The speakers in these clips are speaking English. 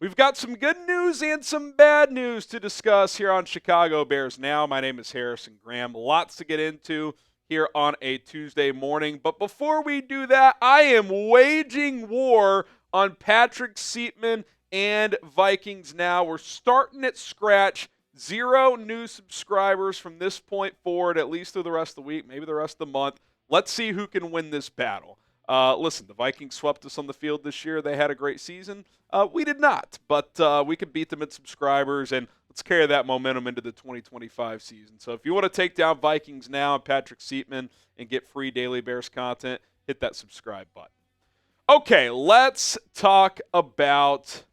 We've got some good news and some bad news to discuss here on Chicago Bears Now. My name is Harrison Graham. Lots to get into here on a Tuesday morning. But before we do that, I am waging war on Patrick Seatman and Vikings Now. We're starting at scratch. 0 new subscribers from this point forward, at least through the rest of the week, maybe the rest of the month. Let's see who can win this battle. Listen, the Vikings swept us on the field this year. They had a great season. We did not, but we could beat them in subscribers, and let's carry that momentum into the 2025 season. So if you want to take down Vikings Now and Patrick Seatman and get free daily Bears content, hit that subscribe button. Okay, let's talk about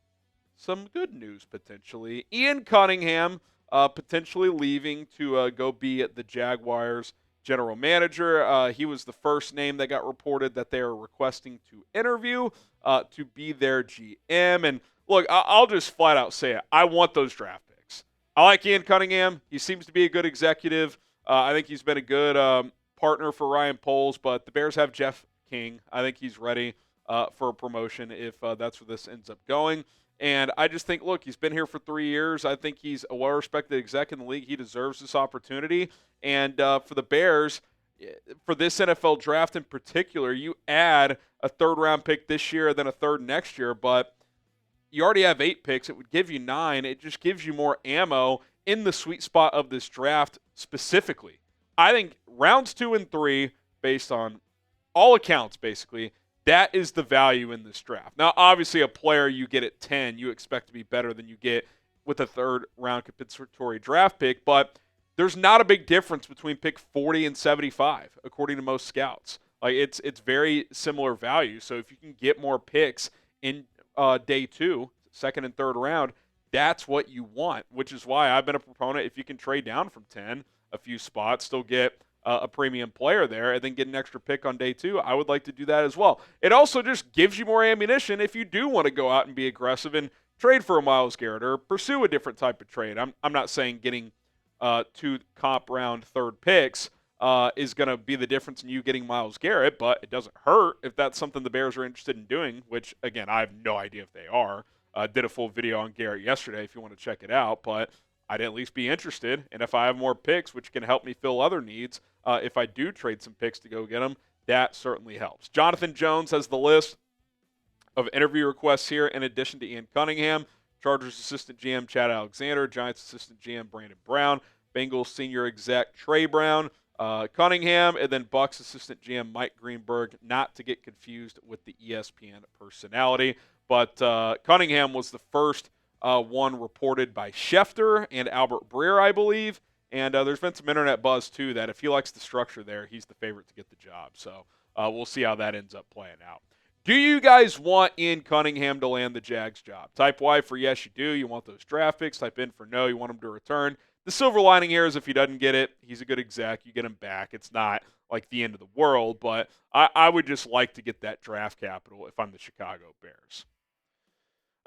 some good news potentially. Ian Cunningham potentially leaving to go be at the Jaguars general manager. He was the first name that got reported that they are requesting to interview to be their GM. And look, I'll just flat out say it. I want those draft picks. I like Ian Cunningham. He seems to be a good executive. I think he's been a good partner for Ryan Poles, but the Bears have Jeff King. I think he's ready for a promotion if that's where this ends up going. And I just think, look, he's been here for 3 years. I think he's a well-respected exec in the league. He deserves this opportunity. And for the Bears, for this NFL draft in particular, you add a third-round pick this year and then a third next year, but you already have 8 picks. It would give you 9. It just gives you more ammo in the sweet spot of this draft specifically. I think rounds 2 and 3, based on all accounts basically, that is the value in this draft. Now, obviously, a player you get at 10, you expect to be better than you get with a third-round compensatory draft pick, but there's not a big difference between pick 40 and 75, according to most scouts. Like it's very similar value. So if you can get more picks in day 2, second and third round, that's what you want, which is why I've been a proponent. If you can trade down from 10 a few spots, still get a premium player there, and then get an extra pick on day 2, I would like to do that as well. It also just gives you more ammunition if you do want to go out and be aggressive and trade for a Myles Garrett or pursue a different type of trade. I'm not saying getting 2 comp round third picks is going to be the difference in you getting Myles Garrett, but it doesn't hurt if that's something the Bears are interested in doing, which, again, I have no idea if they are. Did a full video on Garrett yesterday if you want to check it out, but I'd at least be interested. And if I have more picks, which can help me fill other needs, if I do trade some picks to go get them, that certainly helps. Jonathan Jones has the list of interview requests here in addition to Ian Cunningham, Chargers assistant GM Chad Alexander, Giants assistant GM Brandon Brown, Bengals senior exec Trey Brown, Cunningham, and then Bucs assistant GM Mike Greenberg, not to get confused with the ESPN personality. But Cunningham was the first one reported by Schefter and Albert Breer, I believe. And there's been some internet buzz, too, that if he likes the structure there, he's the favorite to get the job. So we'll see how that ends up playing out. Do you guys want Ian Cunningham to land the Jags job? Type Y for yes, you do. You want those draft picks. Type in for no, you want him to return. The silver lining here is if he doesn't get it, he's a good exec. You get him back. It's not like the end of the world, but I would just like to get that draft capital if I'm the Chicago Bears.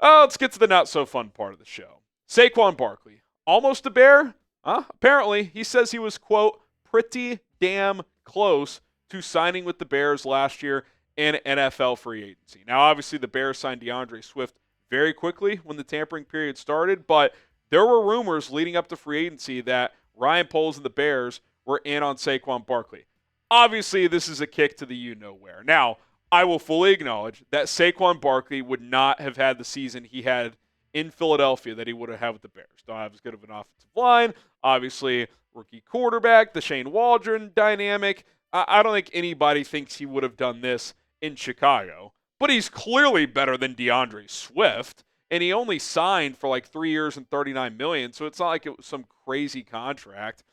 Let's get to the not-so-fun part of the show. Saquon Barkley, almost a Bear? Apparently, he says he was, quote, pretty damn close to signing with the Bears last year in NFL free agency. Now, obviously, the Bears signed DeAndre Swift very quickly when the tampering period started, but there were rumors leading up to free agency that Ryan Poles and the Bears were in on Saquon Barkley. Obviously, this is a kick to the you-know-where. Now, I will fully acknowledge that Saquon Barkley would not have had the season he had in Philadelphia that he would have had with the Bears. Don't have as good of an offensive line. Obviously, rookie quarterback, the Shane Waldron dynamic. I don't think anybody thinks he would have done this in Chicago. But he's clearly better than DeAndre Swift. And he only signed for like 3 years and $39 million. So it's not like it was some crazy contract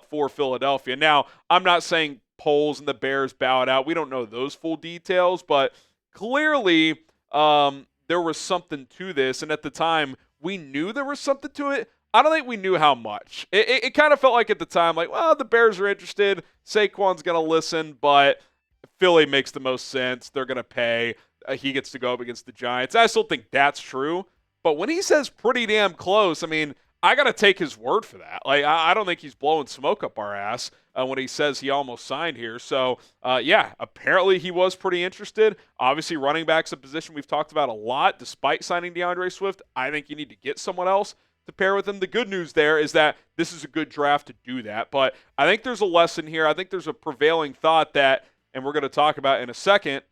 for Philadelphia. Now, I'm not saying Poles and the Bears bowed out. We don't know those full details. But clearly, there was something to this, and at the time, we knew there was something to it. I don't think we knew how much. It kind of felt like at the time, like, well, the Bears are interested. Saquon's going to listen, but Philly makes the most sense. They're going to pay. He gets to go up against the Giants. I still think that's true. But when he says pretty damn close, I mean, I got to take his word for that. Like, I don't think he's blowing smoke up our ass. when he says he almost signed here. So, yeah, apparently he was pretty interested. Obviously, running back's a position we've talked about a lot. Despite signing DeAndre Swift, I think you need to get someone else to pair with him. The good news there is that this is a good draft to do that. But I think there's a lesson here. I think there's a prevailing thought that, and we're going to talk about in a second,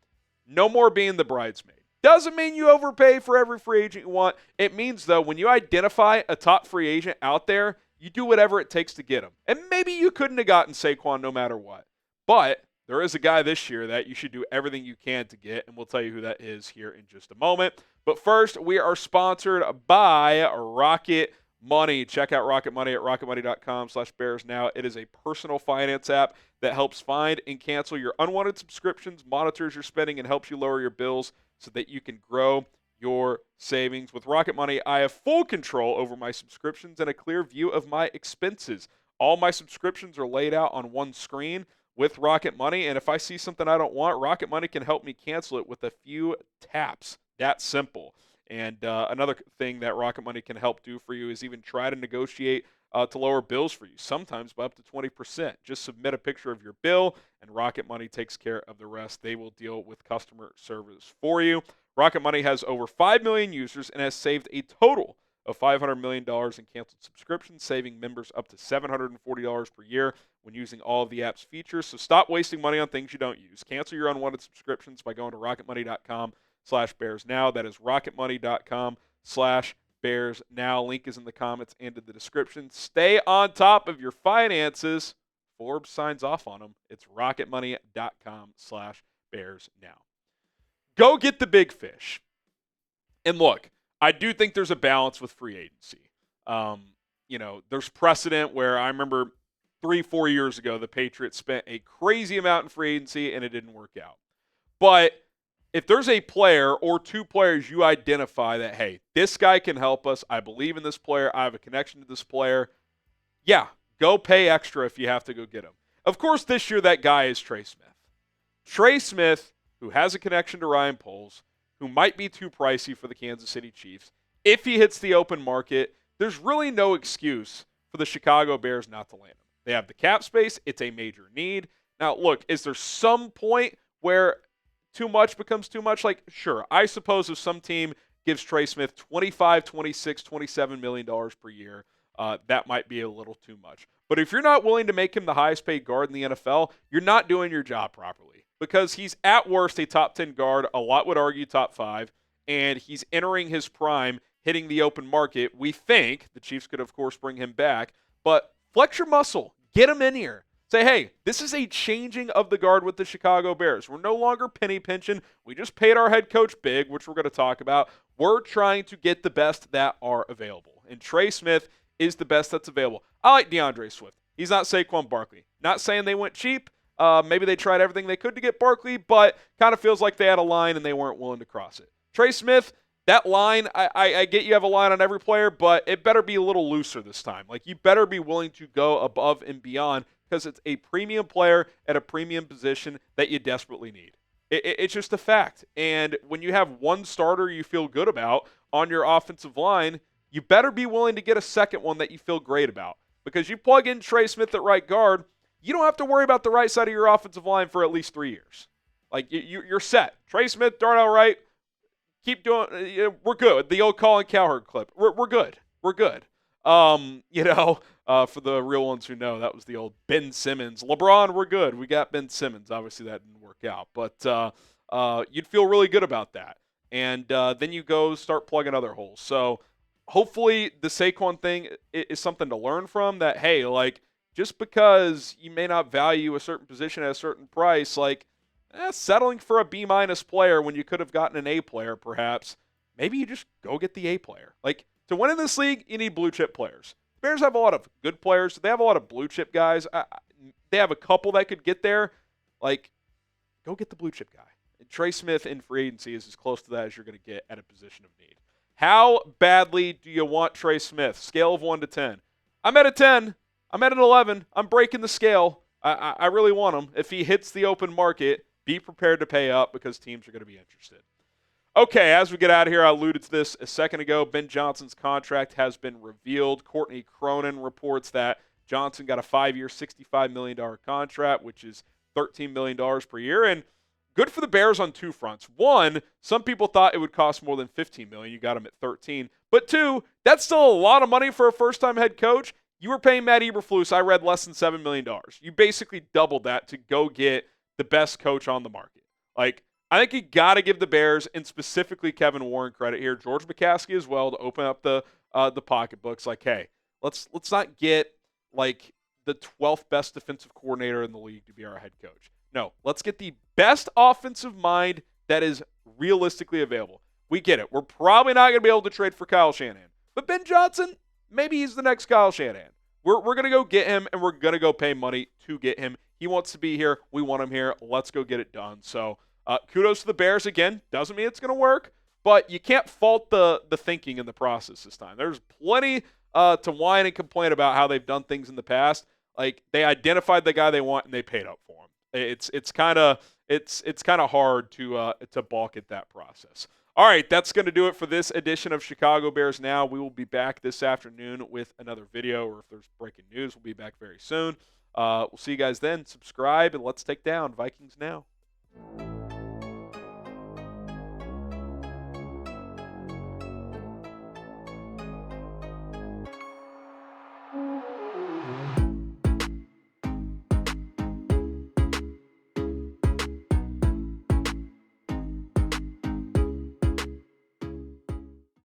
no more being the bridesmaid. Doesn't mean you overpay for every free agent you want. It means, though, when you identify a top free agent out there, you do whatever it takes to get him. And maybe you couldn't have gotten Saquon no matter what. But there is a guy this year that you should do everything you can to get, and we'll tell you who that is here in just a moment. But first, we are sponsored by Rocket Money. Check out Rocket Money at rocketmoney.com/Bears now. It is a personal finance app that helps find and cancel your unwanted subscriptions, monitors your spending, and helps you lower your bills so that you can grow your savings. With Rocket Money, I have full control over my subscriptions and a clear view of my expenses. All my subscriptions are laid out on one screen with Rocket Money, and if I see something I don't want, Rocket Money can help me cancel it with a few taps. That simple. And another thing that Rocket Money can help do for you is even try to negotiate to lower bills for you, sometimes by up to 20%. Just submit a picture of your bill, and Rocket Money takes care of the rest. They will deal with customer service for you. Rocket Money has over 5 million users and has saved a total of $500 million in canceled subscriptions, saving members up to $740 per year when using all of the app's features. So stop wasting money on things you don't use. Cancel your unwanted subscriptions by going to rocketmoney.com/Bears now. That is rocketmoney.com/Bears now. Link is in the comments and in the description. Stay on top of your finances. Forbes signs off on them. It's rocketmoney.com/Bears now. Go get the big fish. And look, I do think there's a balance with free agency. There's precedent where I remember 3-4 years ago, the Patriots spent a crazy amount in free agency and it didn't work out. But if there's a player or two players you identify that, hey, this guy can help us, I believe in this player, I have a connection to this player, yeah, go pay extra if you have to go get him. Of course, this year that guy is Trey Smith. Trey Smith, who has a connection to Ryan Poles, who might be too pricey for the Kansas City Chiefs. If he hits the open market, there's really no excuse for the Chicago Bears not to land him. They have the cap space. It's a major need. Now, look, is there some point where too much becomes too much? Like, sure, I suppose if some team gives Trey Smith $25, $26, $27 million per year, that might be a little too much. But if you're not willing to make him the highest paid guard in the NFL, you're not doing your job properly. Because he's at worst a top 10 guard, a lot would argue top 5, and he's entering his prime, hitting the open market. We think the Chiefs could, of course, bring him back, but flex your muscle. Get him in here. Say, hey, this is a changing of the guard with the Chicago Bears. We're no longer penny pinching. We just paid our head coach big, which we're going to talk about. We're trying to get the best that are available, and Trey Smith is the best that's available. I like DeAndre Swift. He's not Saquon Barkley. Not saying they went cheap. Maybe they tried everything they could to get Barkley, but kind of feels like they had a line and they weren't willing to cross it. Trey Smith, that line, I get you have a line on every player, but it better be a little looser this time. Like, you better be willing to go above and beyond because it's a premium player at a premium position that you desperately need. It's just a fact. And when you have one starter you feel good about on your offensive line, you better be willing to get a second one that you feel great about. Because you plug in Trey Smith at right guard, you don't have to worry about the right side of your offensive line for at least 3 years. Like, you're set. Trey Smith, Darnell Wright, keep doing. We're good. The old Colin Cowherd clip. We're good. We're good. For the real ones who know, that was the old Ben Simmons. LeBron, we're good. We got Ben Simmons. Obviously, that didn't work out, but you'd feel really good about that. And then you go start plugging other holes. So hopefully, the Saquon thing is something to learn from. That, hey, like, just because you may not value a certain position at a certain price, like settling for a B- player when you could have gotten an A player, perhaps, maybe you just go get the A player. Like, to win in this league, you need blue chip players. The Bears have a lot of good players. They have a lot of blue chip guys. They have a couple that could get there. Like, go get the blue chip guy. And Trey Smith in free agency is as close to that as you're going to get at a position of need. How badly do you want Trey Smith? Scale of 1 to 10. I'm at a 10. I'm at an 11. I'm breaking the scale. I really want him. If he hits the open market, be prepared to pay up because teams are going to be interested. Okay, as we get out of here, I alluded to this a second ago. Ben Johnson's contract has been revealed. Courtney Cronin reports that Johnson got a 5-year, $65 million contract, which is $13 million per year. And good for the Bears on two fronts. One, some people thought it would cost more than $15 million. You got him at $13. But two, that's still a lot of money for a first-time head coach. You were paying Matt Eberflus, I read, less than $7 million. You basically doubled that to go get the best coach on the market. Like, I think you got to give the Bears, and specifically Kevin Warren, credit here. George McCaskey as well, to open up the pocketbooks. Like, hey, let's not get like the 12th best defensive coordinator in the league to be our head coach. No, let's get the best offensive mind that is realistically available. We get it. We're probably not going to be able to trade for Kyle Shanahan, but Ben Johnson, maybe he's the next Kyle Shanahan. We're going to go get him, and we're going to go pay money to get him. He wants to be here. We want him here. Let's go get it done. So kudos to the Bears again. Doesn't mean it's going to work, but you can't fault the thinking in the process this time. There's plenty to whine and complain about how they've done things in the past. Like, they identified the guy they want and they paid up for him. It's kind of hard to balk at that process. All right, that's going to do it for this edition of Chicago Bears Now. We will be back this afternoon with another video, or if there's breaking news, we'll be back very soon. We'll see you guys then. Subscribe, and let's take down Vikings Now.